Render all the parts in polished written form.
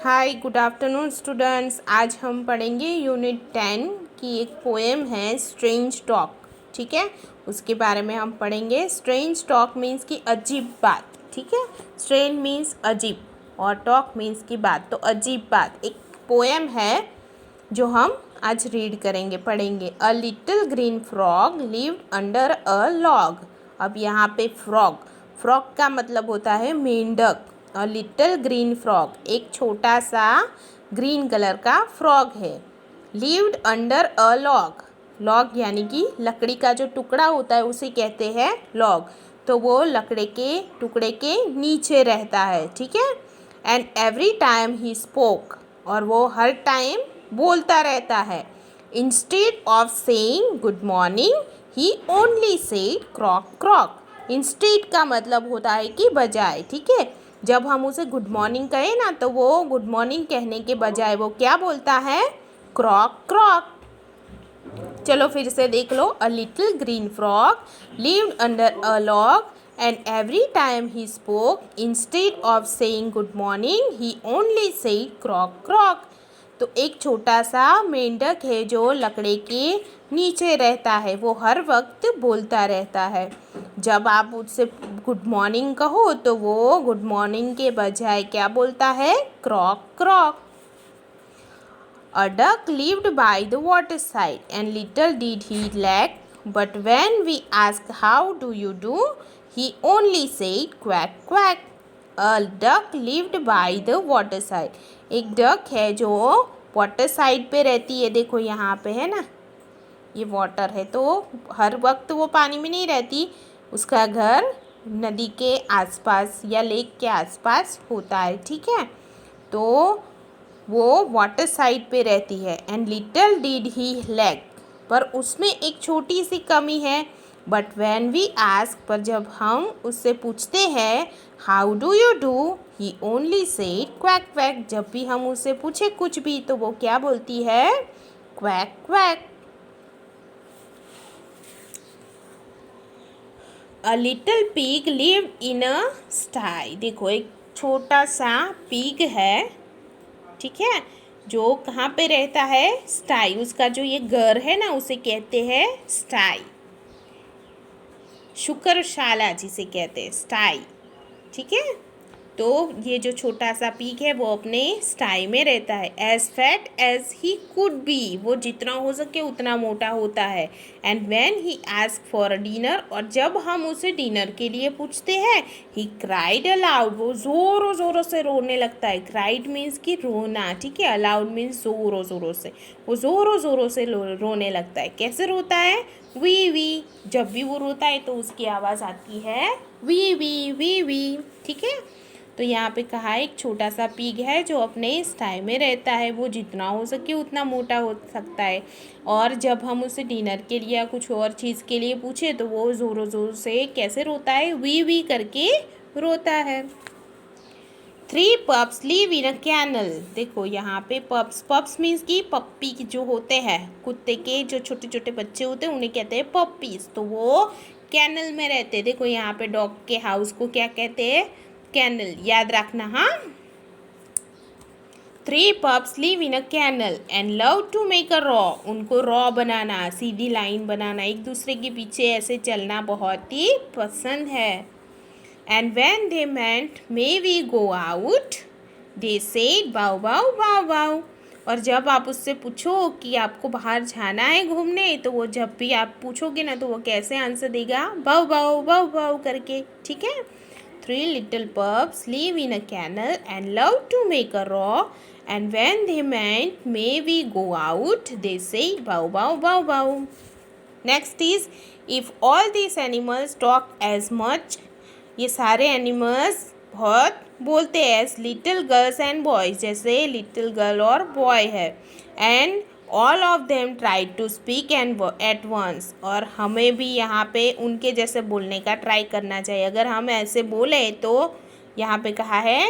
Hi good afternoon students. आज हम पढ़ेंगे यूनिट 10 की एक पोएम है स्ट्रेंज टॉक। ठीक है, उसके बारे में हम पढ़ेंगे। स्ट्रेंज टॉक मीन्स की अजीब बात। ठीक है, स्ट्रेंज मीन्स अजीब और टॉक मीन्स की बात। तो अजीब बात एक पोएम है जो हम आज रीड करेंगे, पढ़ेंगे। अ little green frog lived under a log. अब यहाँ पे फ्रॉग का मतलब होता है मेंढक। अ लिटिल ग्रीन फ्रॉग एक छोटा सा ग्रीन कलर का फ्रॉग है। लिव्ड अंडर अ लॉग यानी कि लकड़ी का जो टुकड़ा होता है उसे कहते हैं लॉग। तो वो लकड़ी के टुकड़े के नीचे रहता है। ठीक है, and every time he spoke, और वो हर टाइम बोलता रहता है। Instead of saying good morning he only said croak croak. Instead का मतलब होता है कि बजाय। ठीक है, जब हम उसे गुड मॉर्निंग कहें ना तो वो गुड मॉर्निंग कहने के बजाय वो क्या बोलता है? क्रॉक क्रॉक। चलो फिर से देख लो। A little green frog lived under a log and every time he spoke instead of saying good morning he only said croak croak. तो एक छोटा सा मेंढक है जो लकड़ी के नीचे रहता है, वो हर वक्त बोलता रहता है। जब आप उससे गुड मॉर्निंग कहो तो वो गुड मॉर्निंग के बजाय क्या बोलता है? क्रॉक क्रॉक। A duck lived by the waterside, and little did he lack. But when we asked, "How do you do?" he only said, "Quack, quack." A duck lived by the waterside. एक duck है जो water side पे रहती है। देखो यहाँ पे है ना, ये वाटर है, तो हर वक्त वो पानी में नहीं रहती। उसका घर नदी के आसपास या लेक के आसपास होता है। ठीक है, तो वो वाटर साइड पे रहती है। And little did he lack, पर उसमें एक छोटी सी कमी है। बट व्हेन वी आस्क, पर जब हम उससे पूछते हैं how do you do, he only said quack quack. जब भी हम उससे पूछे कुछ भी तो वो क्या बोलती है? Quack quack. A little pig lived in a sty. देखो एक छोटा सा पिग है। ठीक है, जो कहाँ पे रहता है? स्टाई। उसका जो ये घर है ना उसे कहते हैं स्टाई, शुक्रशाला जिसे कहते हैं स्टाई। ठीक है, तो ये जो छोटा सा पीक है वो अपने स्टाई में रहता है। As fat as he could be, वो जितना हो सके उतना मोटा होता है। And when he ask for a dinner, और जब हम उसे डिनर के लिए पूछते हैं, ही क्राइड अलाउड, वो ज़ोरों ज़ोरों से रोने लगता है। क्राइड मीन्स कि रोना। ठीक है, अलाउड मीन्स ज़ोरों ज़ोरों से, वो ज़ोरों ज़ोरों से रोने लगता है। कैसे रोता है? Wee wee. जब भी वो रोता है तो उसकी आवाज़ आती है वी वी वी वी। ठीक है, तो यहाँ पे कहा एक छोटा सा पिग है जो अपने स्टाई में रहता है। वो जितना हो सके उतना मोटा हो सकता है, और जब हम उसे डिनर के लिए या कुछ और चीज़ के लिए पूछे तो वो ज़ोरों ज़ोर से कैसे रोता है? वी वी करके रोता है। 3 pups live in a kennel. देखो यहाँ पे पप्स मीन्स की पप्पी की जो होते हैं, कुत्ते के जो छोटे छोटे बच्चे होते हैं उन्हें कहते हैं पप्पीज। तो वो कैनल में रहते हैं। देखो यहाँ पे डॉग के हाउस को क्या कहते हैं? कैनल। याद रखना। हाँ, 3 pups live in a kennel and love to make a row. उनको रॉ बनाना, सीधी लाइन बनाना, एक दूसरे के पीछे ऐसे चलना बहुत ही पसंद है। And when they meant may we go out, they said bow bow bow bow. और जब आप उससे पूछो कि आपको बाहर जाना है घूमने, तो वो जब भी आप पूछोगे ना तो वो कैसे आंसर देगा? बाउ बाउ बाउ बाउ करके। ठीक है, 3 little pups live in a kennel and love to make a row. And when they meant may we go out, they said bow bow bow bow. Next is, if all these animals talk as much, ये सारे animals बहुत बोलते हैं as little girls and boys, जैसे little girl और boy है। And all of them try to speak and at once, और हमें भी यहाँ पे उनके जैसे बोलने का ट्राई करना चाहिए। अगर हम ऐसे बोले तो यहाँ पे कहा है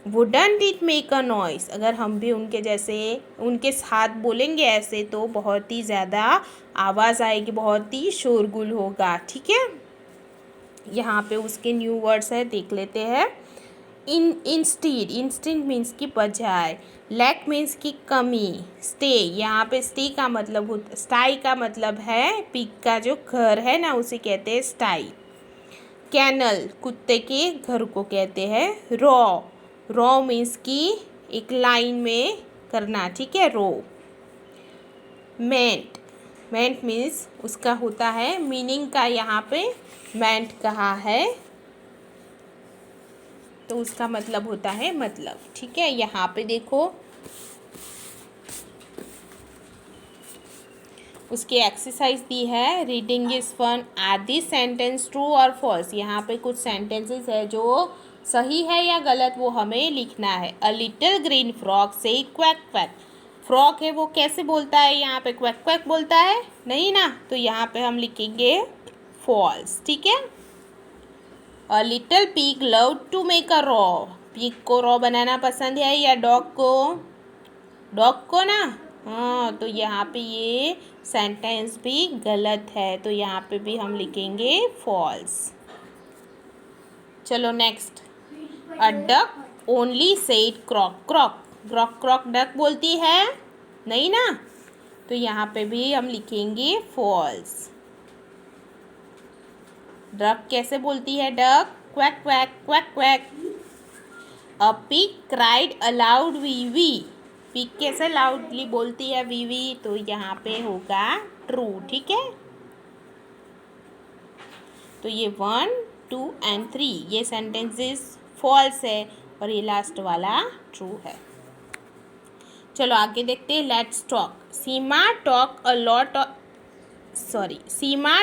wouldn't it make a noise. अगर हम भी उनके जैसे उनके साथ बोलेंगे ऐसे तो बहुत ही ज़्यादा आवाज़ आएगी, बहुत ही शोरगुल होगा। ठीक है, यहाँ पे उसके न्यू वर्ड्स है, देख लेते हैं। इंस्टेंट मीन्स की बजाय, लैक मीन्स की कमी, स्टे यहाँ पे स्टे का मतलब होता, स्टाई का मतलब है पिग का जो घर है ना उसे कहते हैं स्टाई। कैनल कुत्ते के घर को कहते हैं रॉ, रॉ मीन्स की एक लाइन में करना, ठीक है, रो। मेंट, मेंट मीन्स उसका होता है मीनिंग का, यहाँ पे मेंट कहा है तो उसका मतलब होता है मतलब, ठीक है। यहाँ पे देखो उसकी एक्सरसाइज दी है, reading is fun, are this sentence true और फॉल्स। यहाँ पे कुछ सेंटेंसेस है जो सही है या गलत वो हमें लिखना है। अ लिटिल ग्रीन फ्रॉक से क्वैक क्वैक, फ्रॉक है वो कैसे बोलता है, यहाँ पे क्वैक क्वैक बोलता है नहीं ना, तो यहाँ पे हम लिखेंगे फॉल्स, ठीक है। A little pig love to make a row, pig को रॉ बनाना पसंद है या डॉग को, डॉग को ना, हाँ, तो यहाँ पे ये सेंटेंस भी गलत है, तो यहाँ पे भी हम लिखेंगे फॉल्स। चलो next, a duck only said croak croak, croak croak duck बोलती है नहीं ना, तो यहाँ पे भी हम लिखेंगे फॉल्स। डक कैसे बोलती है, duck quack quack quack quack. A pig cried aloud wee wee, pig कैसे लाउडली बोलती है वी वी, तो यहाँ पे होगा ट्रू, ठीक है। तो ये 1, 2 and 3 ये सेंटेंसेस फॉल्स है और ये लास्ट वाला ट्रू है। चलो आगे देखते हैं, let's talk. Seema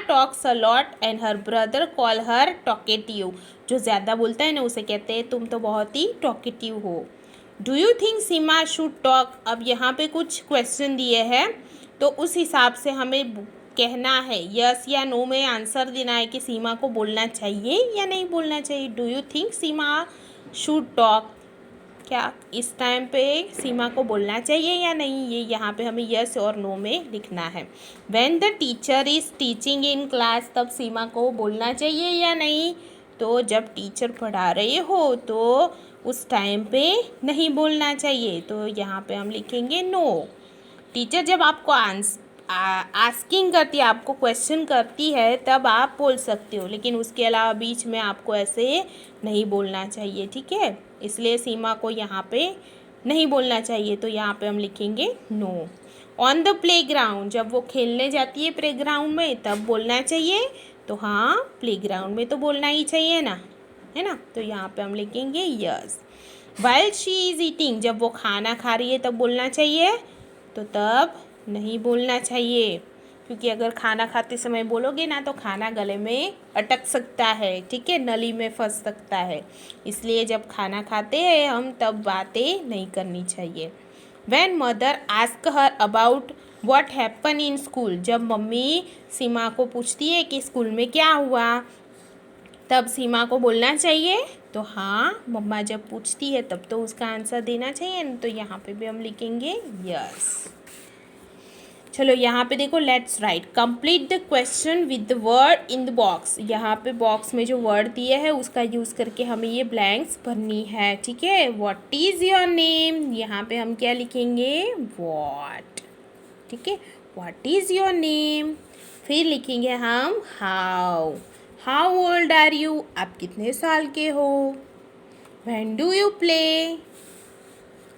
talks a lot and her brother call her talkative. जो ज़्यादा बोलता है ना उसे कहते हैं तुम तो बहुत ही टॉकेटिव हो। Do you think Seema should talk, अब यहाँ पे कुछ क्वेश्चन दिए हैं तो उस हिसाब से हमें कहना है, यस या नो में आंसर देना है कि सीमा को बोलना चाहिए या नहीं बोलना चाहिए। Do you think Seema should talk, क्या इस टाइम पे सीमा को बोलना चाहिए या नहीं, ये यहाँ पे हमें यस और नो में लिखना है। When the teacher is teaching in class, तब सीमा को बोलना चाहिए या नहीं, तो जब टीचर पढ़ा रहे हो तो उस टाइम पे नहीं बोलना चाहिए, तो यहाँ पे हम लिखेंगे नो। टीचर जब आपको आस्किंग करती है, आपको क्वेश्चन करती है, तब आप बोल सकते हो, लेकिन उसके अलावा बीच में आपको ऐसे नहीं बोलना चाहिए, ठीक है। इसलिए सीमा को यहाँ पे नहीं बोलना चाहिए, तो यहाँ पे हम लिखेंगे नो। ऑन द प्लेग्राउंड, जब वो खेलने जाती है प्लेग्राउंड में तब बोलना चाहिए, तो हाँ प्लेग्राउंड में तो बोलना ही चाहिए ना, है ना, तो यहाँ पे हम लिखेंगे yes. While she is eating, जब वो खाना खा रही है तब बोलना चाहिए, तो तब नहीं बोलना चाहिए, क्योंकि अगर खाना खाते समय बोलोगे ना तो खाना गले में अटक सकता है, ठीक है, नली में फंस सकता है, इसलिए जब खाना खाते हैं हम तब बातें नहीं करनी चाहिए। When mother ask her about what happen in school, जब मम्मी सीमा को पूछती है कि स्कूल में क्या हुआ, तब सीमा को बोलना चाहिए, तो हाँ मम्मा जब पूछती है तब तो उसका आंसर देना चाहिए, तो यहाँ पे भी हम लिखेंगे यस। चलो यहाँ पे देखो, let's write, complete the question with the word in the box. यहाँ पे बॉक्स में जो वर्ड दिए है उसका यूज़ करके हमें ये ब्लैंक्स भरनी है, ठीक है। व्हाट इज़ योर नेम, यहाँ पे हम क्या लिखेंगे व्हाट, ठीक है, व्हाट इज़ योर नेम। फिर लिखेंगे हम हाउ ओल्ड आर यू, आप कितने साल के हो। व्हेन डू यू प्ले,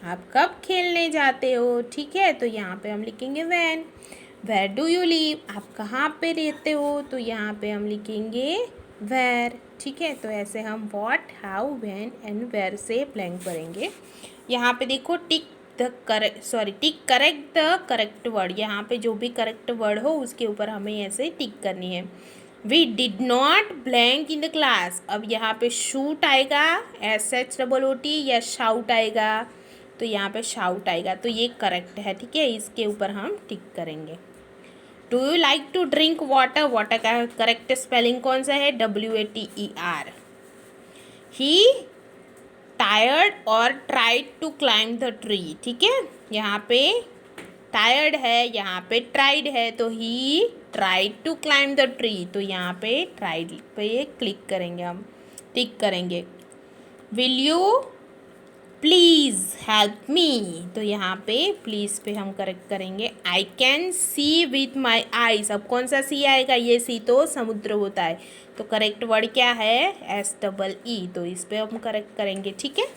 आप कब खेलने जाते हो, ठीक है, तो यहाँ पे हम लिखेंगे when. Where do you live, आप कहाँ पे रहते हो, तो यहाँ पे हम लिखेंगे वेयर, ठीक है। तो ऐसे हम what, how, when and where से ब्लैंक भरेंगे। यहाँ पे देखो tick correct the correct word, यहाँ पे जो भी करेक्ट वर्ड हो उसके ऊपर हमें ऐसे टिक करनी है। We did not blank in the class, अब यहाँ पे शूट आएगा SHOOT या शाउट आएगा, तो यहाँ पे शाउट आएगा, तो ये करेक्ट है, ठीक है, इसके ऊपर हम टिक करेंगे। Do you like to drink water, water का करेक्ट स्पेलिंग कौन सा है, WATER। ही टायर्ड और tried to climb the tree, ठीक है, यहाँ पे टायर्ड है, यहाँ पे ट्राइड है, तो he tried to climb the tree, तो यहाँ पे ट्राइड पे क्लिक करेंगे, हम टिक करेंगे। Will you please help me. तो यहाँ पे प्लीज़ पे हम करेक्ट करेंगे I can see with my eyes. अब कौन सा सी आएगा, ये सी तो समुद्र होता है, तो करेक्ट वर्ड क्या है, SEE। तो इस पे हम करेक्ट करेंगे, ठीक है।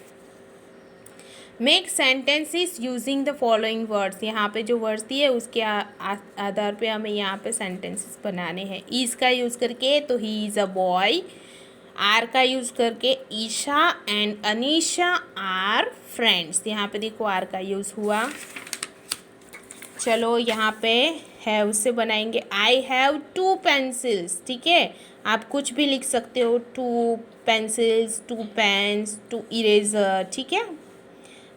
Make sentences using the following words. यहाँ पे जो वर्ड्स दिए उसके आधार पे हमें यहाँ पे सेंटेंसेस बनाने हैं। इज का यूज़ करके तो he is a boy, are का यूज़ करके Isha and Anisha are friends. यहाँ पे देखो आर का यूज़ हुआ। चलो यहाँ पे हैव से बनाएंगे आई हैव 2 पेंसिल्स, ठीक है। आप कुछ भी लिख सकते हो, 2 पेंसिल्स, 2 पेन्स, 2 इरेजर, ठीक है।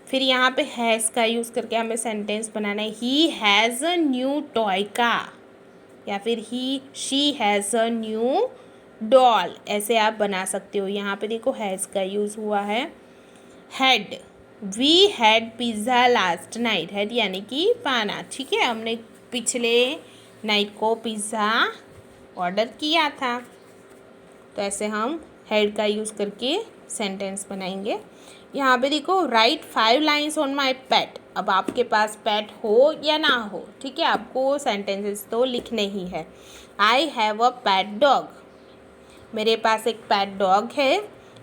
फिर यहाँ पे हैज़ का यूज़ करके हमें सेंटेंस बनाना है। He has a new toy का, या फिर she has a new doll, ऐसे आप बना सकते हो। यहाँ पे देखो हैज़ का यूज़ हुआ है। Had, we had pizza last night. Had यानी कि पाना, ठीक है। हमने पिछले नाइट को पिज़्ज़ा ऑर्डर किया था। तो ऐसे हम हैड का यूज़ करके सेंटेंस बनाएंगे। यहाँ पे देखो राइट 5 लाइन्स ऑन माई पेट। अब आपके पास पेट हो या ना हो, ठीक है, आपको सेंटेंसेस तो लिखने ही है। I have a pet dog. मेरे पास एक पेट डॉग है।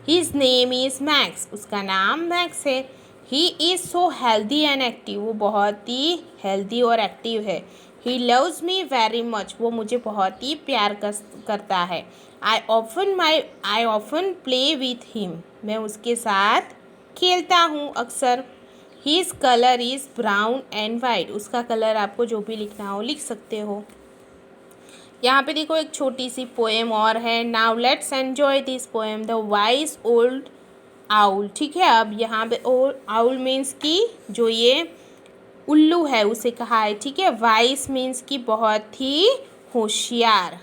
His name is max. उसका नाम मैक्स है। He is so healthy and active. वो बहुत ही हेल्दी और एक्टिव है। He loves me very much. वो मुझे बहुत ही प्यार करता है। I often play with him. मैं उसके साथ खेलता हूँ अक्सर। His colour is brown and white. उसका कलर आपको जो भी लिखना हो लिख सकते हो। यहाँ पे देखो एक छोटी सी पोएम और है। Now let's enjoy this poem, the wise old owl, ठीक है। अब यहाँ पे आउल मीन्स कि जो ये उल्लू है उसे कहा है, ठीक है। वाइस मीन्स कि बहुत ही होशियार।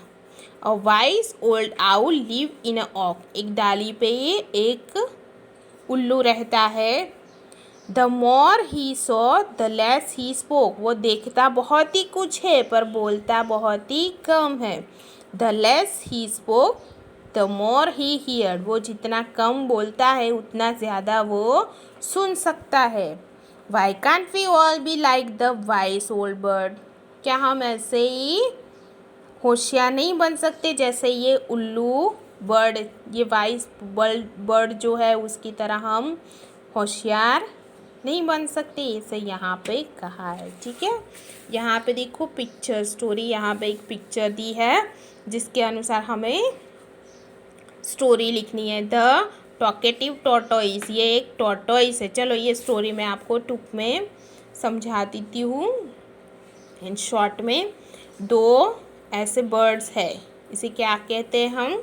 और wise old owl live in a oak. एक डाली पे ये एक उल्लू रहता है। The more he saw the less he spoke. वो देखता बहुत ही कुछ है पर बोलता बहुत ही कम है। The less he spoke the more he heard. वो जितना कम बोलता है उतना ज़्यादा वो सुन सकता है। Why can't we all be like the wise old bird. क्या हम ऐसे ही होशियार नहीं बन सकते जैसे ये उल्लू बर्ड, ये वाइस बर्ड जो है उसकी तरह हम होशियार नहीं बन सकते, इसे यहाँ पे कहा है, ठीक है। यहाँ पे देखो पिक्चर स्टोरी, यहाँ पे एक पिक्चर दी है जिसके अनुसार हमें स्टोरी लिखनी है। The talkative tortoise. ये एक टॉर्टोइस है। चलो ये स्टोरी मैं आपको टुक में समझा देती हूँ इन शॉर्ट में। 2 ऐसे बर्ड्स है, इसे क्या कहते हैं हम,